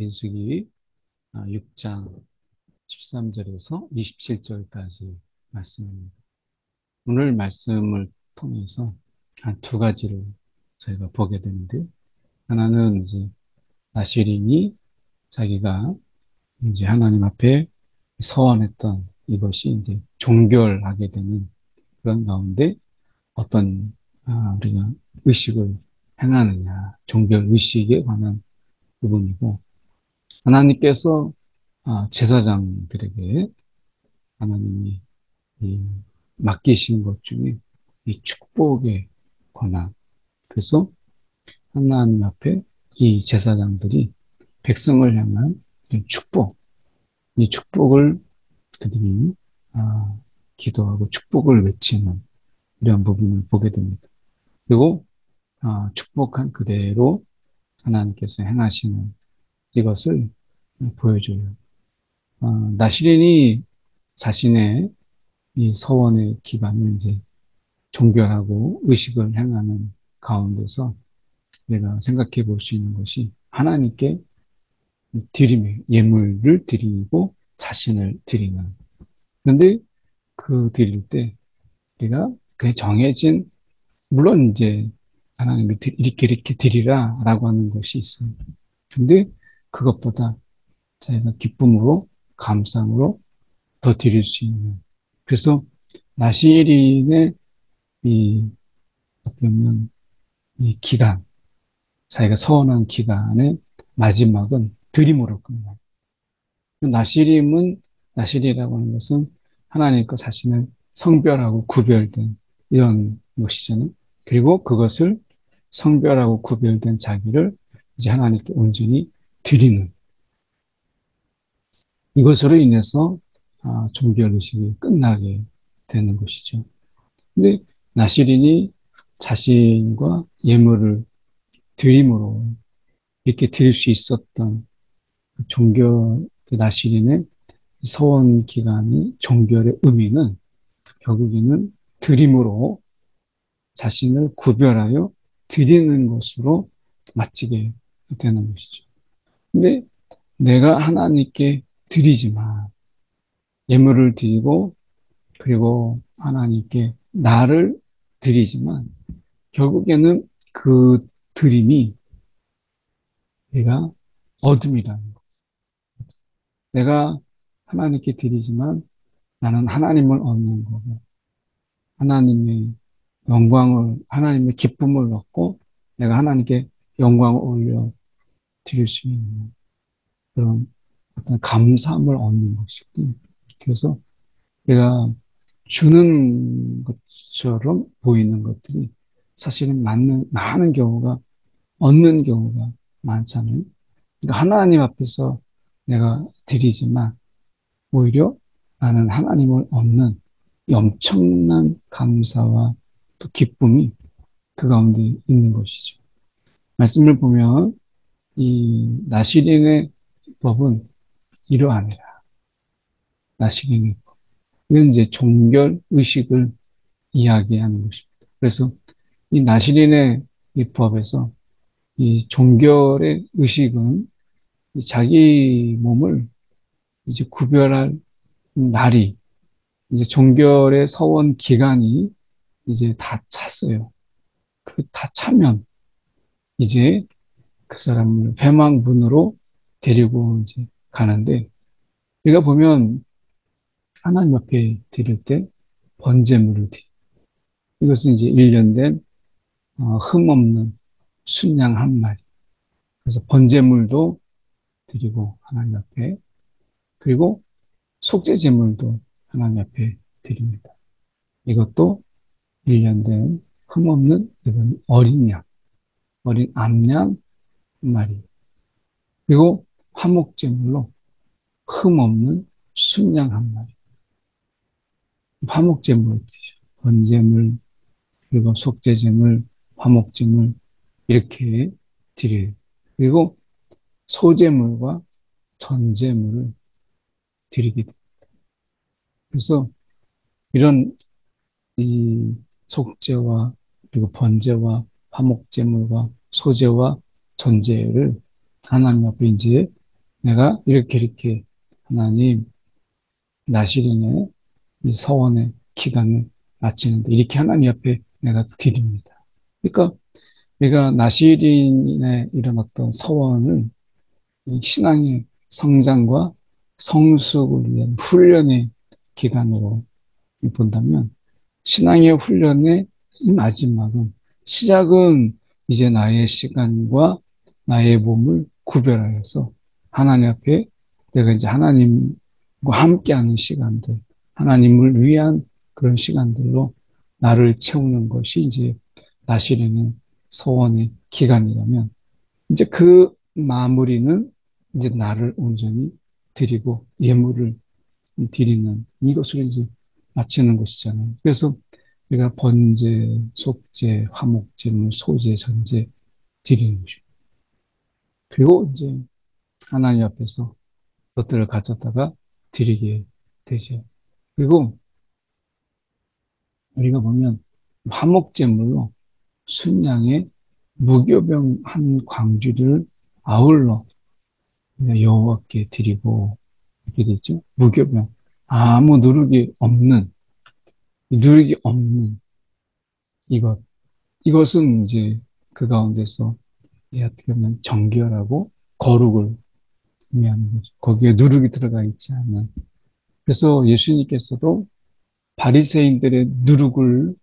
민수기 6장 13절에서 27절까지 말씀입니다. 오늘 말씀을 통해서 한 두 가지를 저희가 보게 되는데, 하나는 이제 나시린이 자기가 이제 하나님 앞에 서원했던 이것이 이제 종결하게 되는 그런 가운데 어떤 우리가 의식을 행하느냐, 종결 의식에 관한 부분이고, 하나님께서 제사장들에게 하나님이 이 맡기신 것 중에 이 축복의 권한. 그래서 하나님 앞에 이 제사장들이 백성을 향한 축복, 이 축복을 그들이 아, 기도하고 축복을 외치는 이런 부분을 보게 됩니다. 그리고 축복한 그대로 하나님께서 행하시는 이것을 보여줘요. 나시린이 자신의 이 서원의 기간을 이제 종결하고 의식을 행하는 가운데서 내가 생각해 볼 수 있는 것이 하나님께 드림의 예물을 드리고 자신을 드리는. 그런데 그 드릴 때 우리가 그 정해진, 물론 이제 하나님이 이렇게 드리라라고 하는 것이 있어요. 근데 그것보다 자기가 기쁨으로 감상으로 더 드릴 수 있는. 그래서 나시린의 이 어쩌면 이 기간, 자기가 서원한 기간의 마지막은 드림으로 끝나요. 나시리라고 하는 것은 하나님과 자신을 성별하고 구별된 이런 것이잖아요. 그리고 그것을 성별하고 구별된 자기를 이제 하나님께 온전히 드리는 이것으로 인해서 종결의식이 끝나게 되는 것이죠. 근데 나시린이 자신과 예물을 드림으로 이렇게 드릴 수 있었던 그 나시린의 서원 기간이 종결의 의미는 결국에는 드림으로 자신을 구별하여 드리는 것으로 마치게 되는 것이죠. 근데 내가 하나님께 드리지만 예물을 드리고 그리고 하나님께 나를 드리지만 결국에는 그 드림이 내가 어둠이라는 거. 내가 하나님께 드리지만 나는 하나님을 얻는 거고 하나님의 하나님의 기쁨을 얻고 내가 하나님께 영광을 올려 드릴 수 있는 그런 어떤 감사함을 얻는 것이고, 그래서 내가 주는 것처럼 보이는 것들이 사실은 많은 경우가 얻는 경우가 많잖아요. 그러니까 하나님 앞에서 내가 드리지만 오히려 나는 하나님을 얻는 이 엄청난 감사와 또 기쁨이 그 가운데 있는 것이죠. 말씀을 보면 이 나시린의 법은 이러하니라. 나시린의 법. 이건 이제 종결 의식을 이야기하는 것입니다. 그래서 이 나시린의 이 법에서 이 종결의 의식은 자기 몸을 이제 구별할 날이 이제 종결의 서원 기간이 이제 다 찼어요. 그리고 다 차면 이제 그 사람을 회망문으로 데리고 이제 가는데 우리가 보면 하나님 앞에 드릴 때 번제물을 드리. 이것은 이제 일련된 흠없는 순양 한 마리. 그래서 번제물도 드리고 하나님 앞에 그리고 속죄제물도 하나님 앞에 드립니다. 이것도 일련된 흠없는 이번 어린 양, 어린 암양 한 마리. 그리고 화목제물로 흠없는 순양 한 마리. 화목제물, 번제물, 그리고 속죄제물, 화목제물 이렇게 드려요. 그리고 소제물과 전제물을 드리게 됩니다. 그래서 이런 이 속죄와 그리고 번제와 화목제물과 소제와 전제를 하나님 앞에 이제 내가 이렇게 하나님 나시린의 이 서원의 기간을 마치는데 이렇게 하나님 앞에 내가 드립니다. 그러니까 우리가 나시린의 이런 어떤 서원을 이 신앙의 성장과 성숙을 위한 훈련의 기간으로 본다면 신앙의 훈련의 마지막은 시작은 이제 나의 시간과 나의 몸을 구별하여서 하나님 앞에 내가 이제 하나님과 함께하는 시간들, 하나님을 위한 그런 시간들로 나를 채우는 것이 이제 나시르는 서원의 기간이라면 이제 그 마무리는 이제 나를 온전히 드리고 예물을 드리는 이것을 이제 마치는 것이잖아요. 그래서 우리가 번제, 속제, 화목제물, 소제, 전제 드리는 것이고 그리고 이제 하나님 앞에서 그것들을 가져다가 드리게 되죠. 그리고 우리가 보면 화목제물로 순양의 무교병 한 광주리를 아울러 여호와께 드리고 이렇게 되죠. 무교병 아무 누룩이 없는 이것 이것은 이제 그 가운데서 어떻게 보면 정결하고 거룩을 의미하는 거죠. 거기에 누룩이 들어가 있지 않는. 그래서 예수님께서도 바리새인들의 누룩을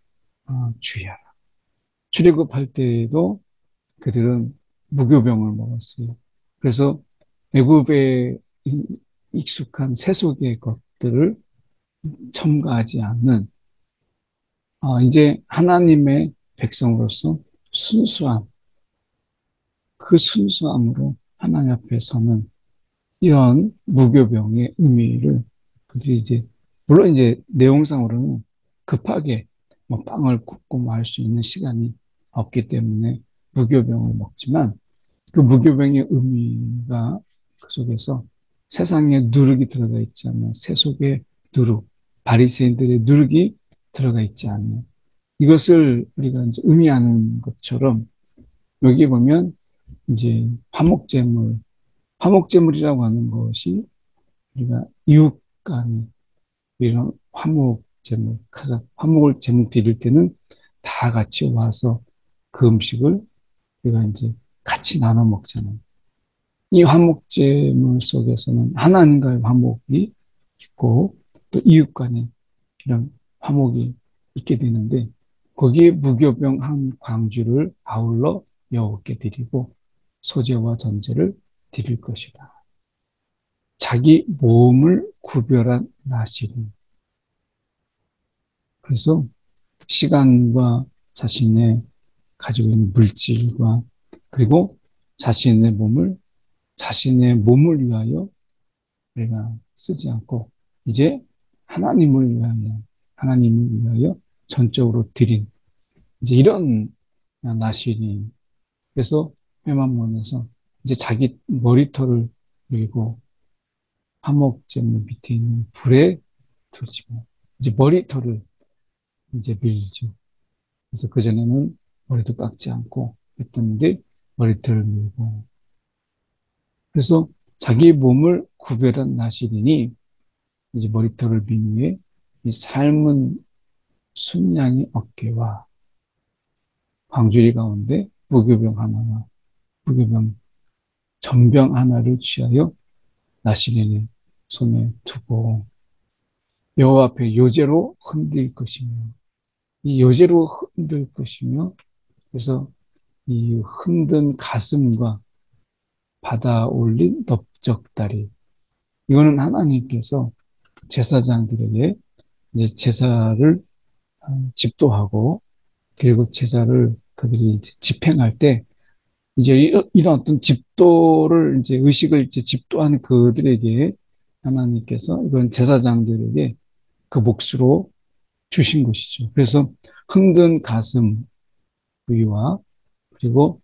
주의하라. 출애굽할 때에도 그들은 무교병을 먹었어요. 그래서 애굽에 익숙한 세속의 것들을 첨가하지 않는 이제 하나님의 백성으로서 순수함, 그 순수함으로 하나님 앞에 서는 이런 무교병의 의미를 그들이 이제 물론 이제 내용상으로는 급하게 뭐 빵을 굽고 뭐 할 수 있는 시간이 없기 때문에 무교병을 먹지만 그 무교병의 의미가 그 속에서 세상에 누룩이 들어가 있지 않는 세속의 누룩, 바리새인들의 누룩이 들어가 있지 않는 이것을 우리가 이제 의미하는 것처럼 여기 보면 이제 화목제물이라고 하는 것이 우리가 이웃 간 이런 화목을 제물 드릴 때는 다 같이 와서 그 음식을 우리가 이제 같이 나눠 먹잖아요. 이 화목제물 속에서는 하나님과의 화목이 있고 또 이웃 간의 이런 화목이 있게 되는데 거기에 무교병 한 광주를 아울러 여호와께 드리고 소제와 전제를 드릴 것이다. 자기 몸을 구별한 나시린. 그래서 시간과 자신의 가지고 있는 물질과 그리고 자신의 몸을 위하여 우리가 쓰지 않고 이제 하나님을 위하여 전적으로 드린 이제 이런 나시린. 그래서 회만문에서 이제 자기 머리털을 밀고 화목제물 밑에 있는 불에 두지만 이제 머리털을 이제 밀죠. 그래서 그전에는 머리도 깎지 않고 했던데 머리털을 밀고 그래서 자기 몸을 구별한 나시린이 이제 머리털을 민 후에 이 삶은 순양의 어깨와 광주리 가운데 무교병 전병 하나를 취하여 나시린의 손에 두고 여호와 앞에 요제로 흔들 것이며 이 요제로 흔들 것이며 그래서 이 흔든 가슴과 받아 올린 넓적다리 이거는 하나님께서 제사장들에게 이제 제사를 집도하고 그리고 제사를 그들이 이제 집행할 때 이제 이런 어떤 집도를 이제 의식을 이제 집도하는 그들에게 하나님께서 이건 제사장들에게 그 몫으로 주신 것이죠. 그래서 흔든 가슴 부위와 그리고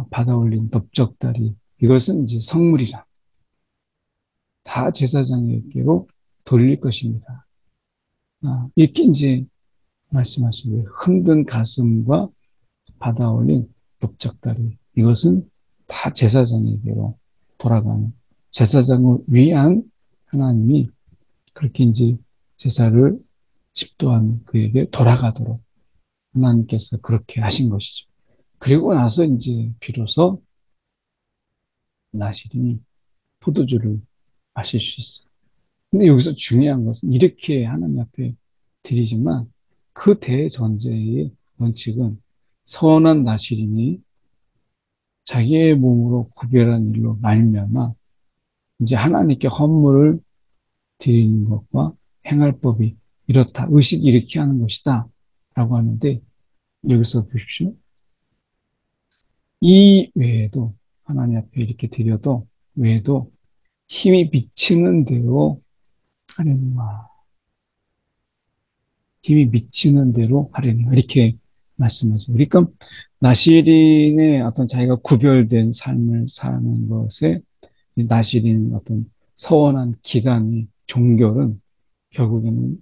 받아 올린 넓적다리 이것은 이제 성물이라 다 제사장에게로 돌릴 것입니다. 이렇게 이제 말씀하신 거예요. 흔든 가슴과 받아 올린 넓적다리 이것은 다 제사장에게로 돌아가는 제사장을 위한 하나님이 그렇게 이제 제사를 집도한 그에게 돌아가도록 하나님께서 그렇게 하신 것이죠. 그리고 나서 이제 비로소 나실인이 포도주를 마실 수 있어요. 근데 여기서 중요한 것은 이렇게 하나님 앞에 드리지만 그 대전제의 원칙은 선한 나실인이 자기의 몸으로 구별한 일로 말미암아 이제 하나님께 헌물을 드리는 것과 행할 법이 이렇다. 의식이 이렇게 하는 것이다. 라고 하는데 여기서 보십시오. 이 외에도 하나님 앞에 이렇게 드려도 외에도 힘이 미치는 대로 하려니와 힘이 미치는 대로 하려니와 이렇게 말씀하죠. 그러니까 나시린의 어떤 자기가 구별된 삶을 사는 것에 나시린 어떤 서원한 기간이 종결은 결국에는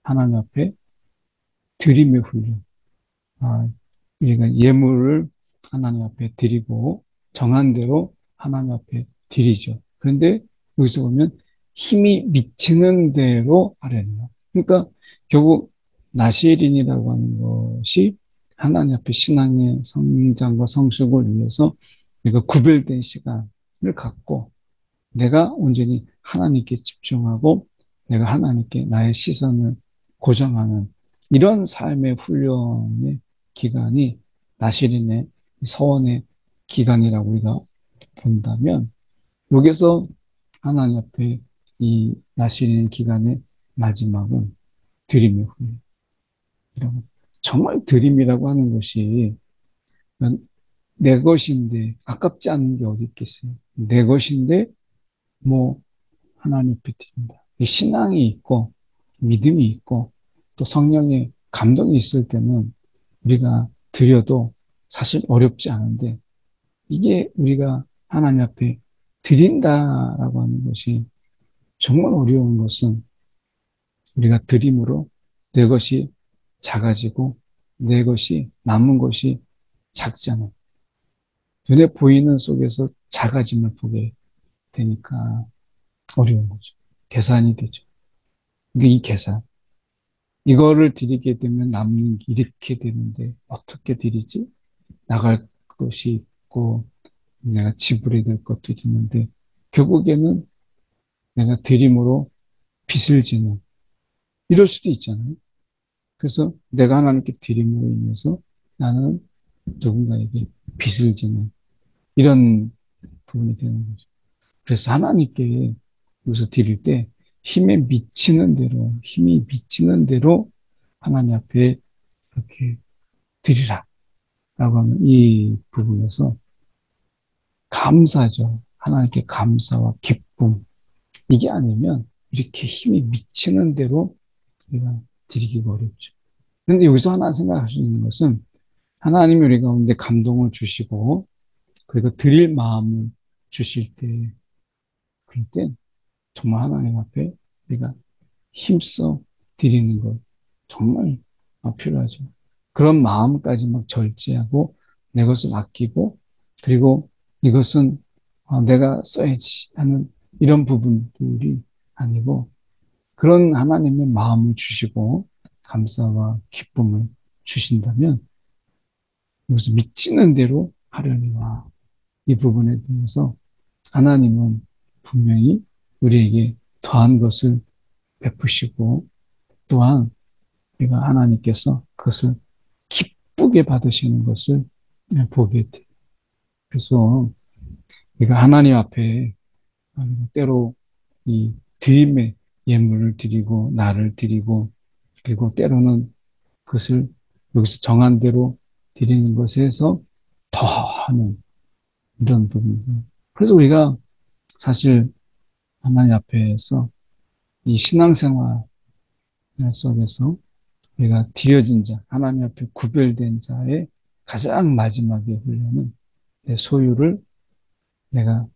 하나님 앞에 드림의 훈련. 우리가 예물을 하나님 앞에 드리고 정한 대로 하나님 앞에 드리죠. 그런데 여기서 보면 힘이 미치는 대로 하려니와. 그러니까 결국 나시린이라고 하는 것이 하나님 앞에 신앙의 성장과 성숙을 위해서 내가 구별된 시간을 갖고 내가 온전히 하나님께 집중하고 내가 하나님께 나의 시선을 고정하는 이런 삶의 훈련의 기간이 나시린의 서원의 기간이라고 우리가 본다면 여기서 하나님 앞에 이 나시린 기간의 마지막은 드림의 훈련. 정말 드림이라고 하는 것이 내 것인데 아깝지 않은 게 어디 있겠어요. 내 것인데 뭐 하나님 앞에 드립니다. 신앙이 있고 믿음이 있고 또 성령의 감동이 있을 때는 우리가 드려도 사실 어렵지 않은데 이게 우리가 하나님 앞에 드린다라고 하는 것이 정말 어려운 것은 우리가 드림으로 내 것이 작아지고 내 것이 남은 것이 작잖아요. 눈에 보이는 속에서 작아짐을 보게 되니까 어려운 거죠. 계산이 되죠. 이 계산. 이거를 드리게 되면 남는 게 이렇게 되는데 어떻게 드리지? 나갈 것이 있고 내가 지불해야 될 것도 있는데 결국에는 내가 드림으로 빚을 지는 이럴 수도 있잖아요. 그래서 내가 하나님께 드림으로 인해서 나는 누군가에게 빚을 지는 이런 부분이 되는 거죠. 그래서 하나님께 여기서 드릴 때 힘이 미치는 대로 하나님 앞에 이렇게 드리라. 라고 하는 이 부분에서 감사죠. 하나님께 감사와 기쁨. 이게 아니면 이렇게 힘이 미치는 대로 우리가 드리기가 어렵죠. 그런데 여기서 하나 생각할 수 있는 것은 하나님이 우리 가운데 감동을 주시고 그리고 드릴 마음을 주실 때 그럴 때 정말 하나님 앞에 우리가 힘써 드리는 것 정말 필요하죠. 그런 마음까지 막 절제하고 내 것을 아끼고 그리고 이것은 내가 써야지 하는 이런 부분들이 아니고 그런 하나님의 마음을 주시고 감사와 기쁨을 주신다면 이것을 미치는 대로 하려니와 이 부분에 대해서 하나님은 분명히 우리에게 더한 것을 베푸시고 또한 우리가 하나님께서 그것을 기쁘게 받으시는 것을 보게 돼요. 그래서 우리가 하나님 앞에 때로 이 드림의 예물을 드리고 나를 드리고 그리고 때로는 그것을 여기서 정한 대로 드리는 것에서 더하는 이런 부분들. 그래서 우리가 사실 하나님 앞에서 이 신앙생활 속에서 우리가 드려진 자, 하나님 앞에 구별된 자의 가장 마지막의 훈련은 내 소유를 내가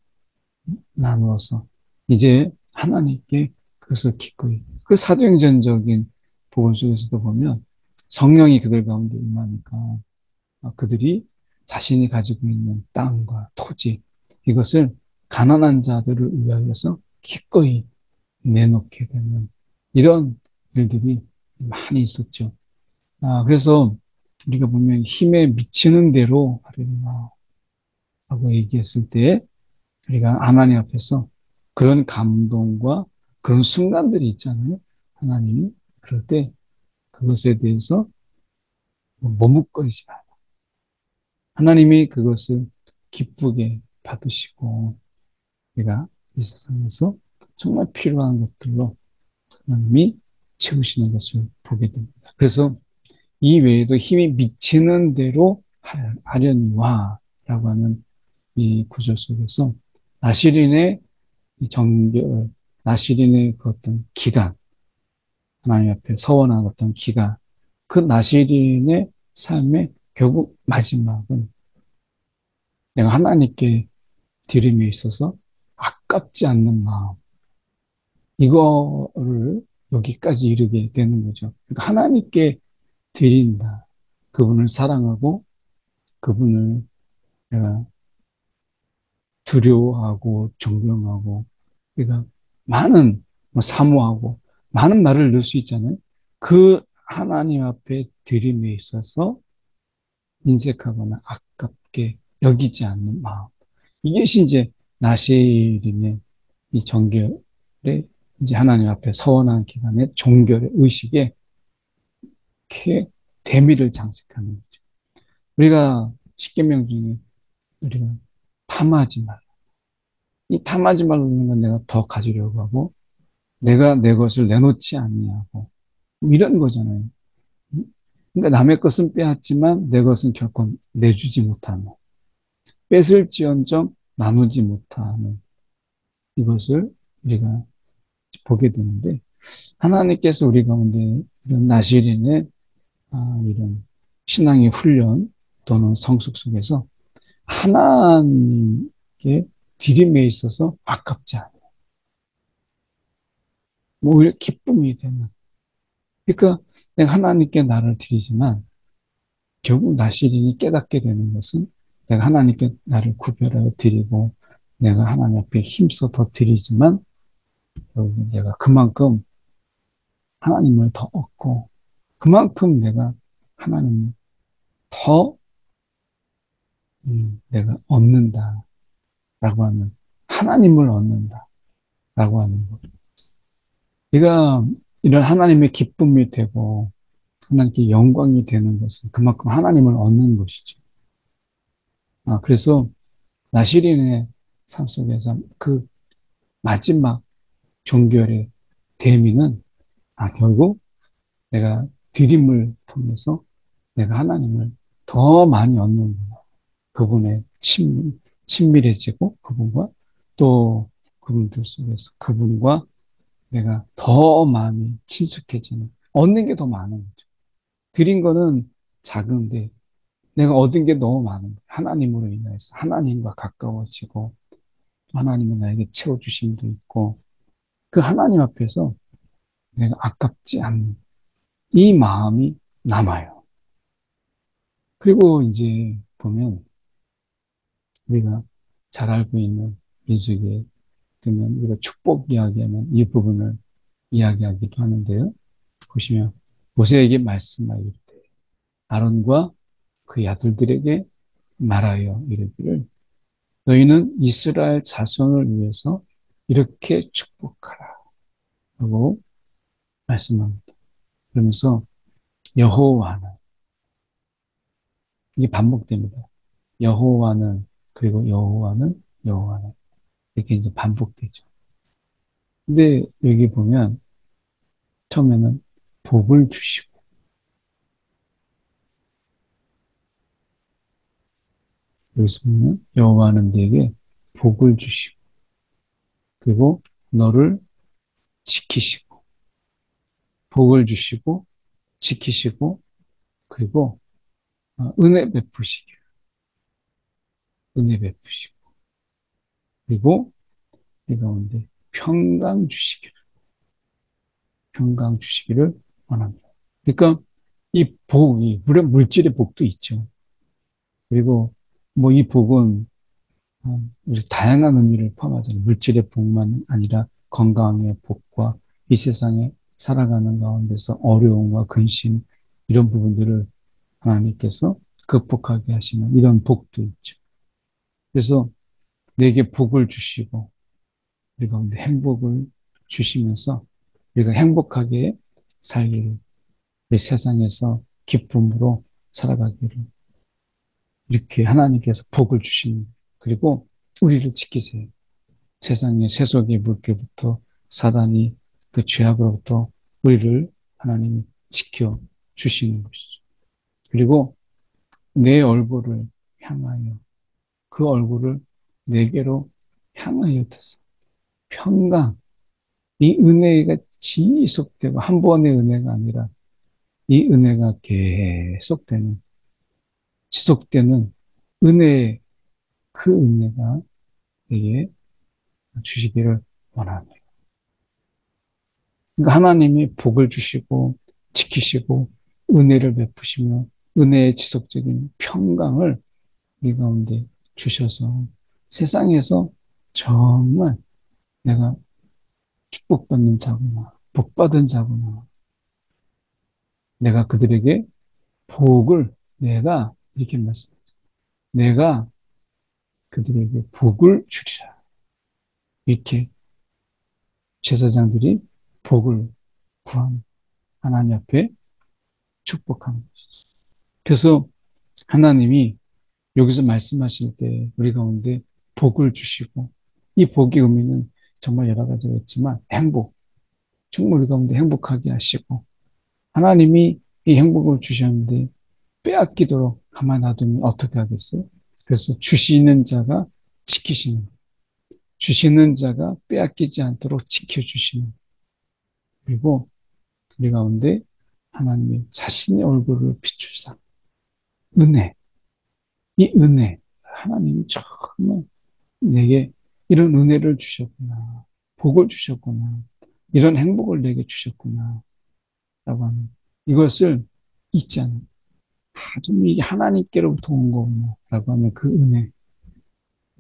나누어서 이제 하나님께 그것을 기꺼이 그 사도행전적인 복음 속에서도 보면 성령이 그들 가운데 임하니까 그들이 자신이 가지고 있는 땅과 토지 이것을 가난한 자들을 위하여서 기꺼이 내놓게 되는 이런 일들이 많이 있었죠. 그래서 우리가 보면 힘에 미치는 대로 하리라 하고 얘기했을 때 우리가 하나님 앞에서 그런 감동과 그런 순간들이 있잖아요. 하나님이 그럴 때 그것에 대해서 머뭇거리지 마. 하나님이 그것을 기쁘게 받으시고 우리가 이 세상에서 정말 필요한 것들로 하나님이 채우시는 것을 보게 됩니다. 그래서 이 외에도 힘이 미치는 대로 하려니와 라고 하는 이 구절 속에서 나시린의 이 정결, 나시린의 그 어떤 기간, 하나님 앞에 서원한 어떤 기간, 그 나시린의 삶의 결국 마지막은 내가 하나님께 드림에 있어서 아깝지 않는 마음, 이거를 여기까지 이르게 되는 거죠. 그러니까 하나님께 드린다. 그분을 사랑하고 그분을 내가 두려워하고 존경하고 그러니까 많은 사모하고 많은 말을 넣을 수 있잖아요. 그 하나님 앞에 드림에 있어서 인색하거나 아깝게 여기지 않는 마음. 이것이 이제 나시린의 이 정결의 이제 하나님 앞에 서원한 기간의 종결의 의식에 이렇게 대미를 장식하는 거죠. 우리가 십계명 중에 우리가 탐하지 말라. 이 탐하지 말라는 건 내가 더 가지려고 하고 내가 내 것을 내놓지 않냐고 이런 거잖아요. 그러니까 남의 것은 빼앗지만 내 것은 결코 내주지 못하는 뺏을지언정 나누지 못하는 이것을 우리가 보게 되는데 하나님께서 우리 가운데 이런 나시린의 이런 신앙의 훈련 또는 성숙 속에서 하나님께 드림에 있어서 아깝지 않아요. 오히려 기쁨이 되는. 그러니까 내가 하나님께 나를 드리지만 결국 나시린이 깨닫게 되는 것은 내가 하나님께 나를 구별하여 드리고 내가 하나님 앞에 힘써 더 드리지만 결국 내가 그만큼 하나님을 더 얻고 그만큼 내가 하나님을 더 내가 얻는다라고 하는 하나님을 얻는다라고 하는 것. 우리가 이런 하나님의 기쁨이 되고 하나님께 영광이 되는 것은 그만큼 하나님을 얻는 것이죠. 그래서 나시린의 삶 속에서 그 마지막 종결의 대미는 결국 내가 드림을 통해서 내가 하나님을 더 많이 얻는구나. 그분의 친밀해지고 그분과 또 그분들 속에서 그분과 내가 더 많이 친숙해지는 얻는 게 더 많은 거죠. 드린 거는 작은데 내가 얻은 게 너무 많은 거예요. 하나님으로 인해서 하나님과 가까워지고 하나님은 나에게 채워주심도 있고 그 하나님 앞에서 내가 아깝지 않는 이 마음이 남아요. 그리고 이제 보면 우리가 잘 알고 있는 민수기에 뜨면 우리가 축복 이야기하면 이 부분을 이야기하기도 하는데요. 보시면 모세에게 말씀하여 이르되 아론과 그의 아들들에게 말하여 이르기를 너희는 이스라엘 자손을 위해서 이렇게 축복하라 하고 말씀합니다. 그러면서 여호와는 이게 반복됩니다. 여호와는 그리고 여호와는 이렇게 이제 반복되죠. 근데 여기 보면 처음에는 복을 주시고 여기서 보면 여호와는 네게 복을 주시고 그리고 너를 지키시고 복을 주시고 지키시고 그리고 은혜 베푸시기를 은혜 베푸시고 그리고 이 가운데 평강 주시기를 원합니다. 그러니까 이 복이 물론 물질의 복도 있죠. 그리고 뭐 이 복은 우리 다양한 의미를 포함하잖아요. 물질의 복만 아니라 건강의 복과 이 세상에 살아가는 가운데서 어려움과 근심 이런 부분들을 하나님께서 극복하게 하시는 이런 복도 있죠. 그래서 내게 복을 주시고 우리 가운데 행복을 주시면서 우리가 행복하게 살기를 이 세상에서 기쁨으로 살아가기를 이렇게 하나님께서 복을 주시는 그리고 우리를 지키세요. 세상의 세속의 물결부터 사단이 그 죄악으로부터 우리를 하나님이 지켜 주시는 것이죠. 그리고 내 얼굴을 향하여 그 얼굴을 내게로 향하여 드세 평강 이 은혜가 지속되고 한 번의 은혜가 아니라 이 은혜가 계속되는 지속되는 은혜의 그 은혜가 내게 주시기를 원합니다. 그러니까 하나님이 복을 주시고 지키시고 은혜를 베푸시며 은혜의 지속적인 평강을 우리 가운데 주셔서 세상에서 정말 내가 축복받는 자구나, 복받은 자구나. 내가 그들에게 복을 내가 이렇게 말씀합니다. 내가 그들에게 복을 주리라. 이렇게 제사장들이 복을 구한 하나님 앞에 축복하는 것이죠. 그래서 하나님이 여기서 말씀하실 때 우리 가운데 복을 주시고 이 복의 의미는 정말 여러 가지가 있지만 행복, 정말 우리 가운데 행복하게 하시고 하나님이 이 행복을 주셨는데 빼앗기도록 가만 놔두면 어떻게 하겠어요? 그래서 주시는 자가 지키시는 주시는 자가 빼앗기지 않도록 지켜주시는 그리고 우리 가운데 하나님의 자신의 얼굴을 비추사 은혜, 이 은혜 하나님이 정말 내게 이런 은혜를 주셨구나 복을 주셨구나 이런 행복을 내게 주셨구나 라고 하는 이것을 잊지 않는 좀 이게 하나님께로부터 온 거구나 라고 하면 그 은혜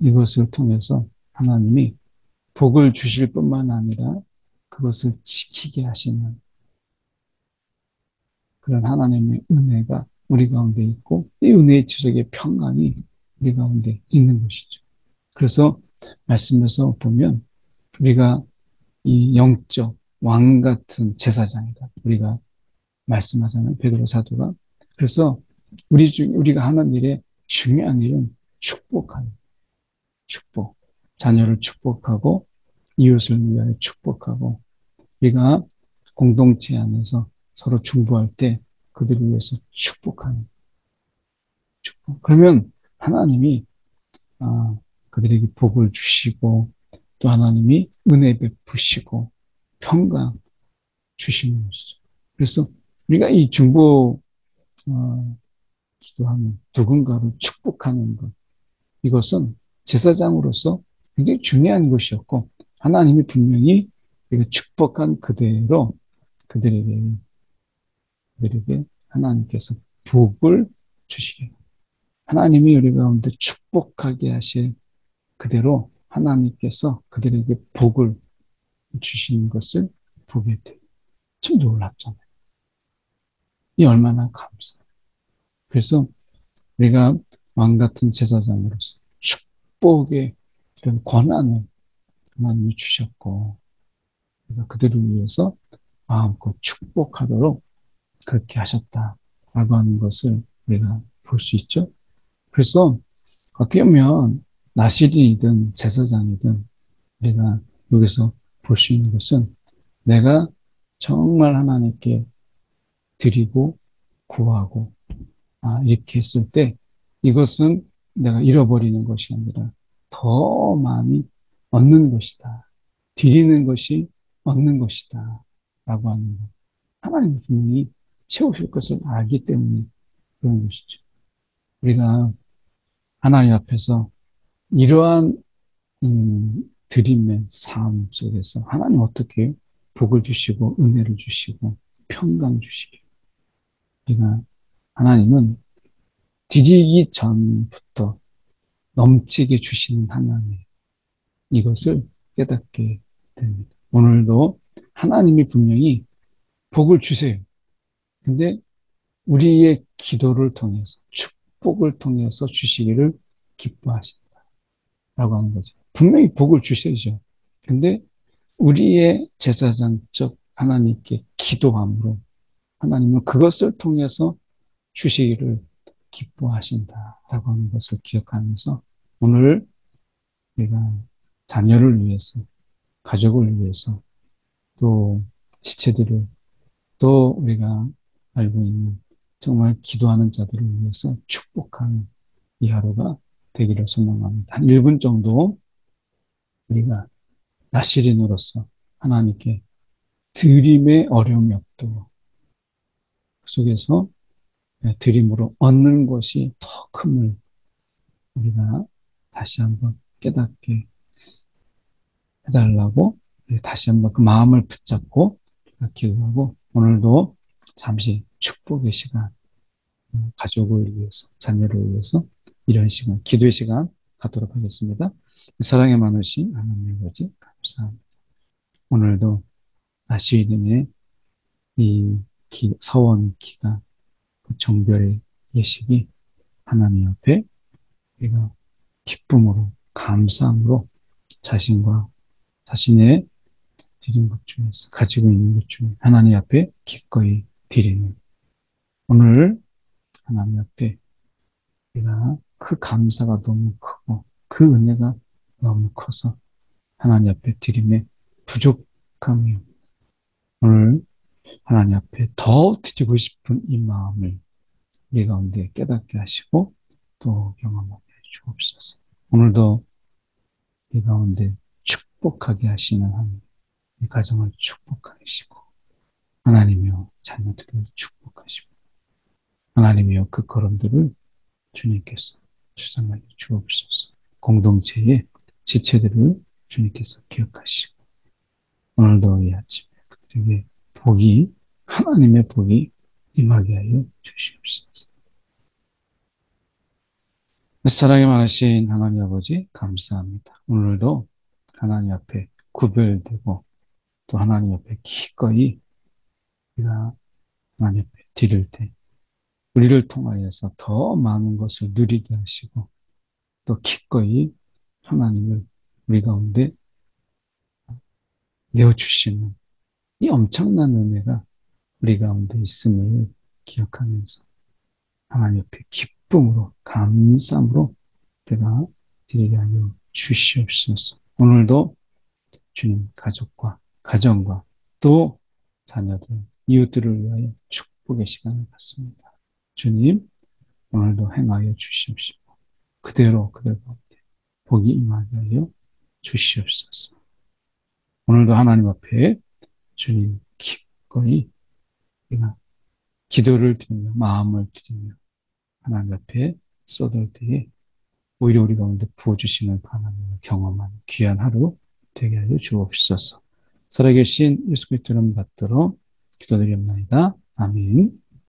이것을 통해서 하나님이 복을 주실 뿐만 아니라 그것을 지키게 하시는 그런 하나님의 은혜가 우리 가운데 있고 이 은혜의 지속의 평강이 우리 가운데 있는 것이죠. 그래서 말씀에서 보면 우리가 이 영적 왕 같은 제사장이다. 우리가 말씀하잖아요. 베드로 사도가. 그래서 우리가 하는 일에 중요한 일은 축복하는 축복. 자녀를 축복하고 이웃을 위하여 축복하고 우리가 공동체 안에서 서로 중보할 때 그들을 위해서 축복하는 축복. 그러면 하나님이 그들에게 복을 주시고 또 하나님이 은혜 베푸시고 평강 주시는 것이죠. 그래서 우리가 이 중보 기도하면 누군가를 축복하는 것 이것은 제사장으로서 굉장히 중요한 것이었고 하나님이 분명히 우리가 축복한 그대로 그들에게 하나님께서 복을 주시게 하나님이 우리 가운데 축복하게 하실 그대로 하나님께서 그들에게 복을 주시는 것을 보게 돼요. 참 놀랍잖아요. 이 얼마나 감사해요. 그래서 우리가 왕 같은 제사장으로서 축복의 이런 권한을 하나님이 주셨고 우리가 그들을 위해서 마음껏 축복하도록 그렇게 하셨다라고 하는 것을 우리가 볼 수 있죠. 그래서 어떻게 보면 나실이든 제사장이든 우리가 여기서 볼 수 있는 것은 내가 정말 하나님께 드리고 구하고 이렇게 했을 때 이것은 내가 잃어버리는 것이 아니라 더 많이 얻는 것이다. 드리는 것이 얻는 것이다. 라고 하는 것. 하나님은 분명히 채우실 것을 알기 때문에 그런 것이죠. 우리가 하나님 앞에서 이러한 드림의 삶 속에서 하나님 어떻게 복을 주시고 은혜를 주시고 평강 주시고 우리가 하나님은 드리기 전부터 넘치게 주시는 하나님, 이것을 깨닫게 됩니다. 오늘도 하나님이 분명히 복을 주세요. 근데 우리의 기도를 통해서, 축복을 통해서 주시기를 기뻐하신다라고 하는 거죠. 분명히 복을 주셔야죠. 근데 우리의 제사장적 하나님께 기도함으로 하나님은 그것을 통해서 주시기를 기뻐하신다라고 하는 것을 기억하면서 오늘 우리가 자녀를 위해서, 가족을 위해서, 또 지체들을, 또 우리가 알고 있는 정말 기도하는 자들을 위해서 축복하는 이 하루가 되기를 소망합니다. 한 1분 정도 우리가 나시린으로서 하나님께 드림의 어려움이 없도록 그 속에서 드림으로 얻는 것이 더 큼을 우리가 다시 한번 깨닫게 해달라고 다시 한번 그 마음을 붙잡고 기도하고 오늘도 잠시 축복의 시간, 가족을 위해서, 자녀를 위해서 이런 시간, 기도의 시간 갖도록 하겠습니다. 사랑에 많으신 하나님 아버지 감사합니다. 오늘도 나시린의 이 서원 기간, 그 정별의 예식이 하나님 앞에 우리가 기쁨으로, 감사함으로 자신과 자신의 드린 것 중에서, 가지고 있는 것 중에 하나님 앞에 기꺼이 드리는 오늘 하나님 앞에 우리가 그 감사가 너무 크고 그 은혜가 너무 커서 하나님 앞에 드림에 부족함이 오늘 하나님 앞에 더 드리고 싶은 이 마음을 우리 가운데 깨닫게 하시고 또 경험하게 주옵소서. 오늘도 이 가운데 축복하게 하시는 하나님, 이 가정을 축복하시고 하나님이여 자녀들을 축복하시고 하나님이여 그 걸음들을 주님께서 주장하여 주옵소서. 공동체의 지체들을 주님께서 기억하시고 오늘도 이 아침에 그들에게 복이 하나님의 복이 임하게 하여 주시옵소서. 사랑이 많으신 하나님 아버지 감사합니다. 오늘도 하나님 앞에 구별되고 또 하나님 앞에 기꺼이 우리가 하나님 앞에 드릴 때 우리를 통하여서 더 많은 것을 누리게 하시고 또 기꺼이 하나님을 우리 가운데 내어주시는 이 엄청난 은혜가 우리 가운데 있음을 기억하면서 하나님 앞에 기쁨으로 감사함으로 우리가 드리게 하여 주시옵소서. 오늘도 주님 가족과 가정과 또 자녀들, 이웃들을 위하여 축복의 시간을 갖습니다. 주님 오늘도 행하여 주시옵시고 그대로 그들 가운데 복이 임하게 하여 주시옵소서. 오늘도 하나님 앞에 주님 기꺼이 우리가 기도를 드리며 마음을 드리며 하나님 앞에 쏟을 때에 오히려 우리 가운데 부어주심을 하나님을 경험하는 귀한 하루 되게 하여 주옵소서. 살아계신 예수 그리스도를 받들어 기도드리옵나이다. 아멘.